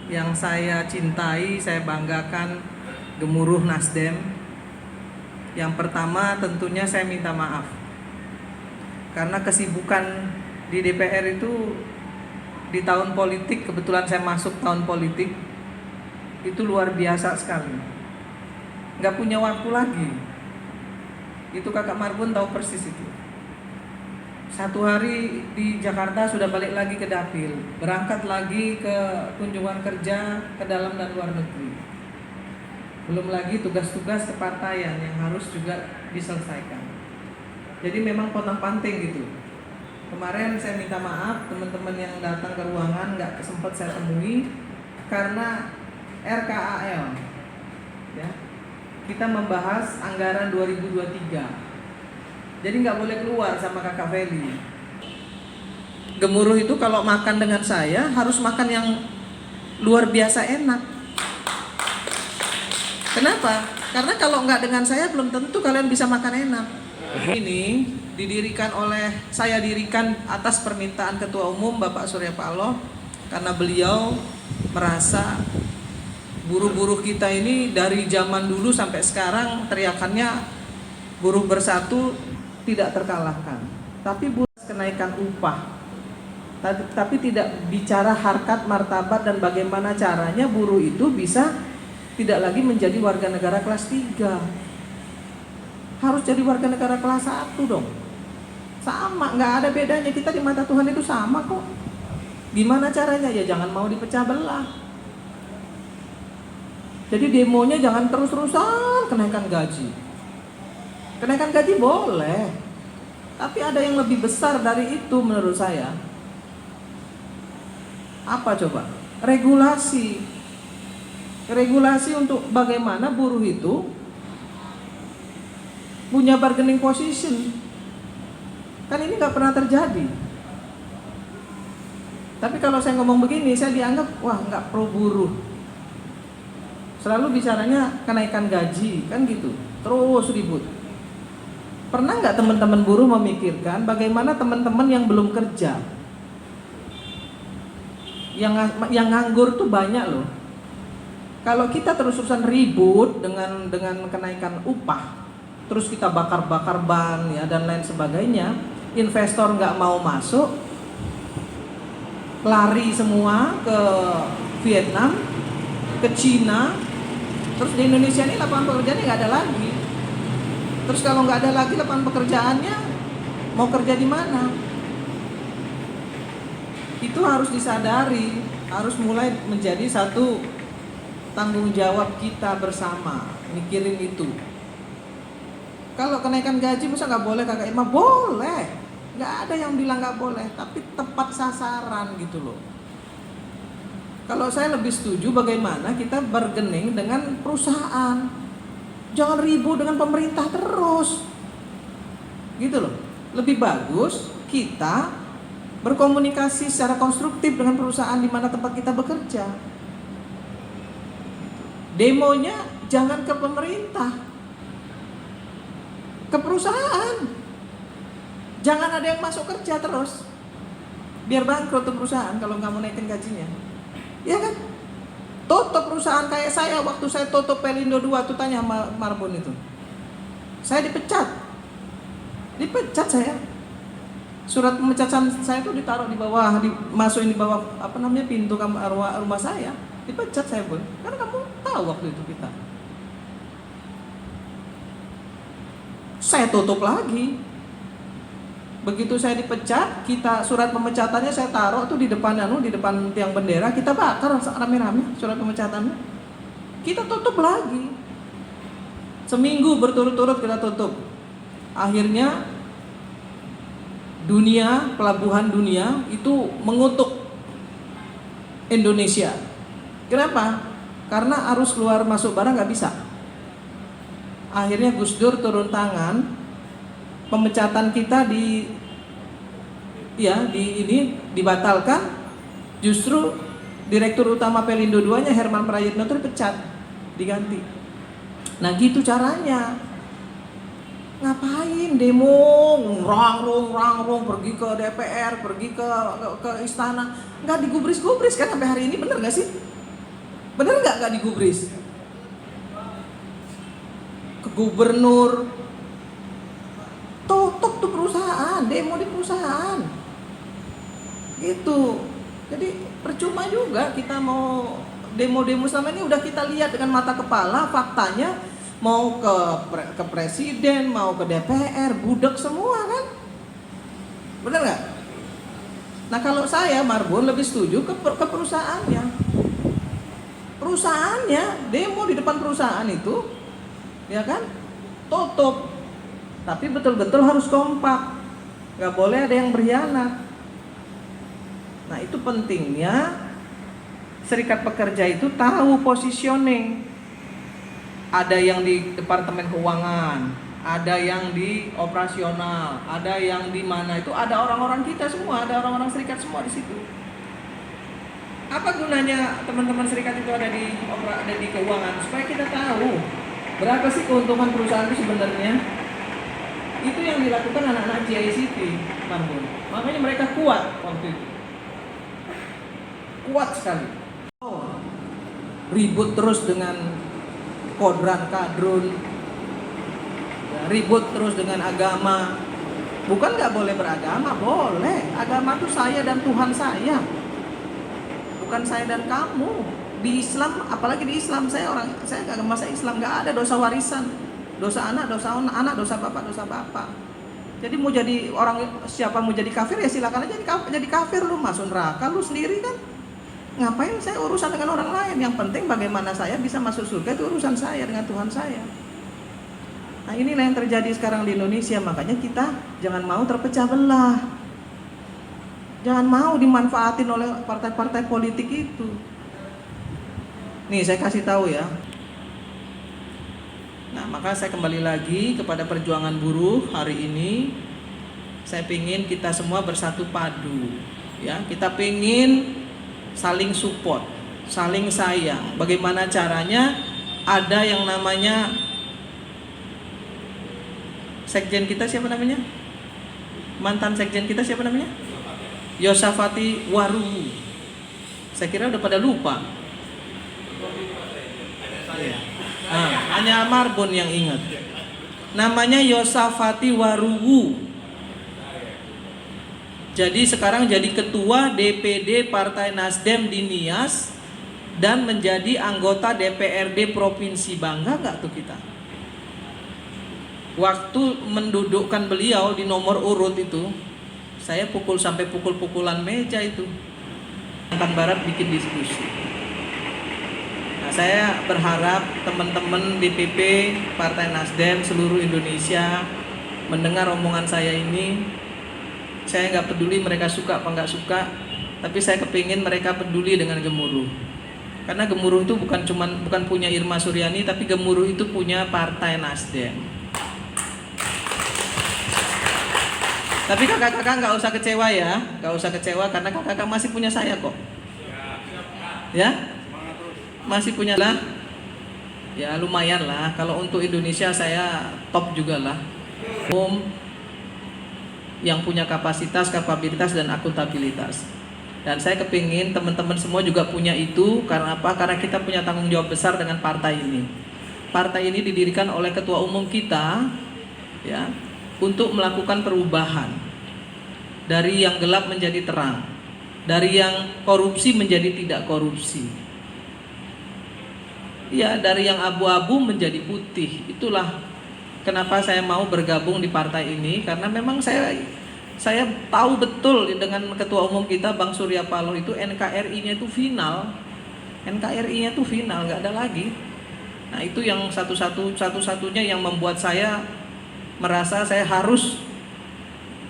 yang saya cintai, saya banggakan, gemuruh Nasdem. Yang pertama tentunya saya minta maaf karena kesibukan di DPR itu di tahun politik, kebetulan saya masuk tahun politik, itu luar biasa sekali. Nggak punya waktu lagi. Itu Kakak Marbun tahu persis itu. Satu hari di Jakarta sudah balik lagi ke dapil, berangkat lagi ke kunjungan kerja ke dalam dan luar negeri. Belum lagi tugas-tugas kepartaian yang harus juga diselesaikan. Jadi memang pontang-panting gitu. Kemarin saya minta maaf teman-teman yang datang ke ruangan nggak sempat saya temui karena RKAL, ya, kita membahas anggaran 2023. Jadi nggak boleh keluar sama Kakak Feli. Gemuruh itu kalau makan dengan saya harus makan yang luar biasa enak. Kenapa? Karena kalau nggak dengan saya belum tentu kalian bisa makan enak. Ini saya dirikan atas permintaan Ketua Umum Bapak Surya Paloh, karena beliau merasa buruh-buruh kita ini dari zaman dulu sampai sekarang teriakannya buruh bersatu tidak terkalahkan. Tapi buruh kenaikan upah, tapi tidak bicara harkat martabat dan bagaimana caranya buruh itu bisa tidak lagi menjadi warga negara kelas 3. Harus jadi warga negara kelas 1 dong. Sama, nggak ada bedanya, kita di mata Tuhan itu sama kok. Gimana caranya? Ya jangan mau dipecah belah. Jadi demonya jangan terus-terusan kenaikan gaji. Kenaikan gaji boleh, tapi ada yang lebih besar dari itu menurut saya. Apa coba? Regulasi. Regulasi untuk bagaimana buruh itu punya bargaining position. Kan ini nggak pernah terjadi. Tapi kalau saya ngomong begini, saya dianggap wah nggak pro buruh. Selalu bicaranya kenaikan gaji, kan gitu. Terus ribut. Pernah nggak teman-teman buruh memikirkan bagaimana teman-teman yang belum kerja, yang nganggur tuh banyak loh. Kalau kita terus-terusan ribut dengan kenaikan upah, terus kita bakar-bakar ban ya dan lain sebagainya, investor nggak mau masuk, lari semua ke Vietnam, ke Cina, terus di Indonesia ini lapangan pekerjaannya nggak ada lagi. Terus kalau nggak ada lagi lapangan pekerjaannya, mau kerja di mana? Itu harus disadari, harus mulai menjadi satu tanggung jawab kita bersama, mikirin itu. Kalau kenaikan gaji masa nggak boleh Kakak Irma? Boleh, nggak ada yang bilang nggak boleh, tapi tepat sasaran gitu loh. Kalau saya lebih setuju bagaimana kita bargaining dengan perusahaan, jangan ribut dengan pemerintah terus, gitu loh. Lebih bagus kita berkomunikasi secara konstruktif dengan perusahaan di mana tempat kita bekerja. Demonya jangan ke pemerintah, ke perusahaan. Jangan ada yang masuk kerja terus, biar bangkrut tuh perusahaan kalau nggak mau naikin gajinya. Ya kan? Tutup perusahaan kayak saya, waktu saya tutup Pelindo 2 tuh tanya sama Marbun itu. Saya dipecat saya. Surat pemecatan saya tuh ditaruh di bawah, dimasukin di bawah pintu rumah saya. Dipecat saya pun, karena kamu tahu waktu itu kita. Saya tutup lagi. Begitu saya dipecat, surat pemecatannya saya taruh tuh di depan tiang bendera, kita bakar rame-rame surat pemecatannya. Kita tutup lagi. Seminggu berturut-turut kita tutup. Akhirnya pelabuhan dunia itu mengutuk Indonesia. Kenapa? Karena arus keluar masuk barang nggak bisa. Akhirnya Gus Dur turun tangan, pemecatan kita dibatalkan. Justru Direktur Utama Pelindo 2-nya Herman Prayitno itu dipecat, diganti. Nah gitu caranya. Ngapain demo, rangrung pergi ke DPR, pergi ke istana, nggak digubris-gubris kan sampai hari ini, bener nggak sih? Bener nggak digubris? Ke gubernur, tutup tuh perusahaan, demo di perusahaan. Gitu. Jadi percuma juga kita mau demo-demo selama ini, udah kita lihat dengan mata kepala, faktanya mau ke presiden, mau ke DPR, budek semua kan? Bener nggak? Nah kalau saya Marbun lebih setuju ke perusahaannya. Perusahaannya demo di depan perusahaan itu, ya kan? Tutup. Tapi betul-betul harus kompak. Nggak boleh ada yang berkhianat. Nah itu pentingnya serikat pekerja itu tahu positioning. Ada yang di departemen keuangan, ada yang di operasional, ada yang di mana itu, ada orang-orang kita semua, ada orang-orang serikat semua di situ. Apa gunanya teman-teman serikat itu ada di keuangan? Supaya kita tahu berapa sih keuntungan perusahaan itu sebenarnya. Itu yang dilakukan anak-anak GICT, Marbun. Makanya mereka kuat waktu itu. Kuat sekali. Ribut terus dengan kodran kadrun, ya, ribut terus dengan agama. Bukan nggak boleh beragama, boleh. Agama itu saya dan Tuhan saya, bukan saya dan kamu. Di Islam, apalagi di Islam, saya agama saya Islam, nggak ada dosa warisan, dosa anak, dosa bapak, dosa bapak. Jadi mau jadi orang, siapa mau jadi kafir ya silakan aja jadi kafir, lu masuk neraka lu sendiri kan. Ngapain saya urusan dengan orang lain? Yang penting bagaimana saya bisa masuk surga, itu urusan saya dengan Tuhan saya. Nah inilah yang terjadi sekarang di Indonesia. Makanya kita jangan mau terpecah belah, jangan mau dimanfaatin oleh partai-partai politik itu. Nih saya kasih tahu ya. Nah maka saya kembali lagi kepada perjuangan buruh hari ini. Saya pingin kita semua bersatu padu, ya. Kita pingin saling support, saling sayang. Bagaimana caranya? Ada yang namanya sekjen kita, siapa namanya? Mantan sekjen kita siapa namanya? Yosafati Waruwu. Saya kira udah pada lupa. Nah, hanya Marbun yang ingat. Namanya Yosafati Waruwu. Jadi sekarang jadi ketua DPD Partai Nasdem di Nias dan menjadi anggota DPRD Provinsi. Bangga nggak tuh kita? Waktu mendudukkan beliau di nomor urut itu, saya sampai pukul-pukulan meja itu. Kalimantan Barat bikin diskusi. Nah, saya berharap teman-teman DPP Partai Nasdem seluruh Indonesia mendengar omongan saya ini. Saya nggak peduli mereka suka apa nggak suka, tapi saya kepingin mereka peduli dengan Gemuruh. Karena Gemuruh itu bukan punya Irma Suryani, tapi Gemuruh itu punya Partai Nasdem. Tapi kakak-kakak nggak usah kecewa ya, nggak usah kecewa karena kakak-kakak masih punya saya kok. Ya, masih punya lah. Ya lumayan lah. Kalau untuk Indonesia saya top juga lah. Yang punya kapasitas, kapabilitas dan akuntabilitas. Dan saya kepingin teman-teman semua juga punya itu. Karena apa? Karena kita punya tanggung jawab besar dengan partai ini. Partai ini didirikan oleh ketua umum kita, ya, untuk melakukan perubahan dari yang gelap menjadi terang, dari yang korupsi menjadi tidak korupsi, ya, dari yang abu-abu menjadi putih. Itulah kenapa saya mau bergabung di partai ini, karena memang saya tahu betul dengan ketua umum kita Bang Surya Paloh itu NKRI-nya itu final. NKRI-nya itu final, nggak ada lagi. Nah, itu yang satu-satunya yang membuat saya merasa saya harus,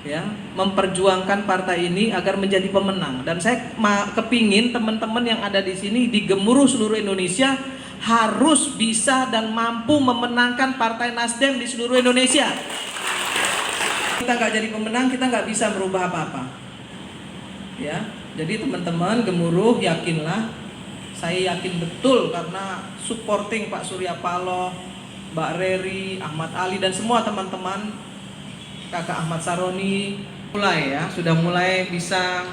ya, memperjuangkan partai ini agar menjadi pemenang. Dan saya kepingin teman-teman yang ada di sini di Gemuruh seluruh Indonesia harus bisa dan mampu memenangkan Partai Nasdem di seluruh Indonesia. Kita nggak jadi pemenang, kita nggak bisa merubah apa-apa. Ya, jadi teman-teman Gemuruh yakinlah, saya yakin betul karena supporting Pak Surya Paloh, Mbak Reri, Ahmad Ali dan semua teman-teman, Kakak Ahmad Saroni sudah mulai bisa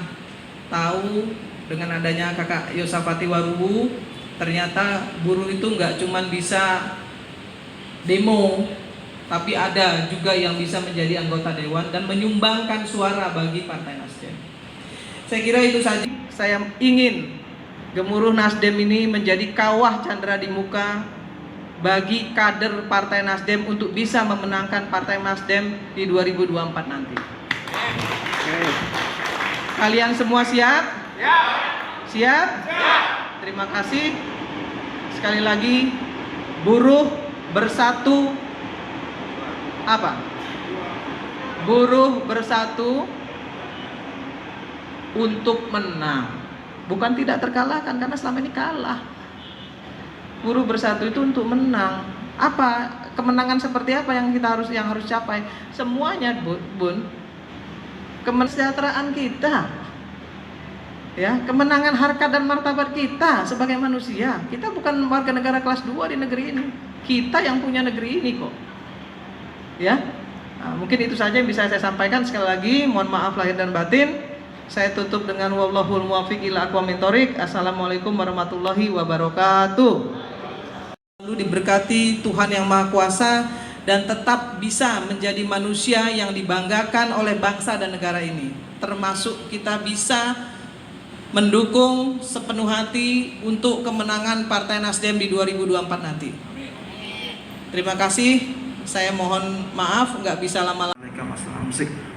tahu dengan adanya Kakak Yosafati Waruwu. ternyata buruh itu nggak cuma bisa demo, tapi ada juga yang bisa menjadi anggota dewan dan menyumbangkan suara bagi Partai Nasdem. Saya kira itu saja. Saya ingin gemuruh Nasdem ini menjadi kawah candera di muka bagi kader Partai Nasdem untuk bisa memenangkan Partai Nasdem di 2024 nanti. Kalian semua siap? Siap? Terima kasih. Sekali lagi, buruh bersatu apa? Buruh bersatu untuk menang. Bukan tidak terkalahkan, karena selama ini kalah. Buruh bersatu itu untuk menang. Apa kemenangan seperti apa yang harus capai? Semuanya, Bun. Kesejahteraan kita, ya, kemenangan harkat dan martabat kita sebagai manusia. Kita bukan warga negara kelas 2 di negeri ini. Kita yang punya negeri ini kok. Ya. Nah, mungkin itu saja yang bisa saya sampaikan. Sekali lagi mohon maaf lahir dan batin. Saya tutup dengan wallahul muwaffiq ila aqwamit thoriq. Assalamualaikum warahmatullahi wabarakatuh. Lalu diberkati Tuhan yang Maha Kuasa dan tetap bisa menjadi manusia yang dibanggakan oleh bangsa dan negara ini. Termasuk kita bisa mendukung sepenuh hati untuk kemenangan Partai Nasdem di 2024 nanti. Terima kasih. Saya mohon maaf nggak bisa lama-lama.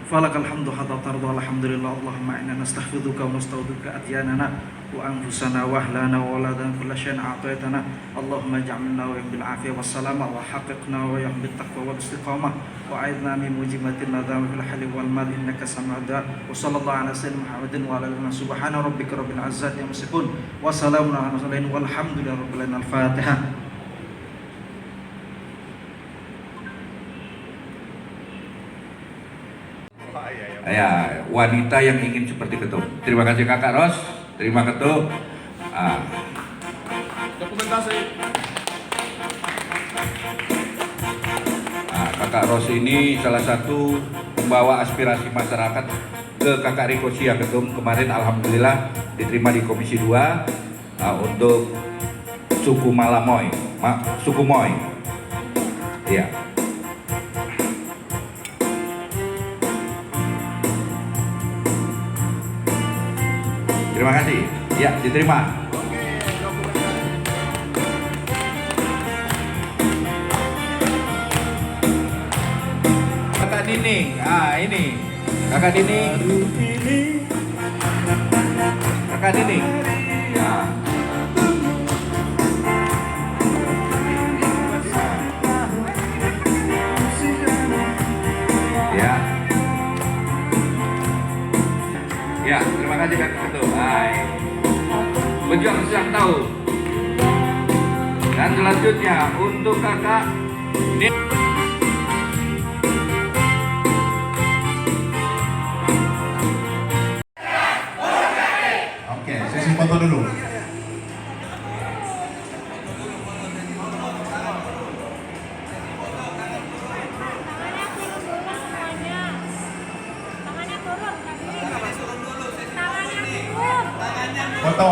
Falakal hamdu hatta tarda alhamdulillah Allahumma inna nastaghfiruka wa nasta'udzika adyanana wa anfusana wa ahlana wa waladan kulla syai'in a'taytana Allahumma ja'alna wa bil afiyah was salama wa haqiqna wa bil taqwa wal istiqamah wa a'idna min mujibatin nadam fil hali wal mal innaka sami'ud du'a wa sallallahu ala sayyidina Muhammadin wa ala alihi subhana rabbika rabbil izzati amma yasifun wa salamun ala mursalin walhamdulillahi rabbil alamin. Al-Fatihah. Ya, wanita yang ingin seperti Ketum. Terima kasih Kakak Ros. Terima Ketum. Dokumentasi. Kakak Ros ini salah satu pembawa aspirasi masyarakat ke Kakak Riko Sia Ketum. Kemarin alhamdulillah diterima di Komisi 2 untuk suku Malamoy, suku Moy. Iya. Terima kasih. Ya, diterima. Kakak Dining. Ini. Kakak Dining. Kakak Dining. Ya. Ya. Ya, terima kasih Kakak Ketum. Berjuang setiap tahun. Dan selanjutnya untuk Kakak Oke, sesi foto dulu. Foto.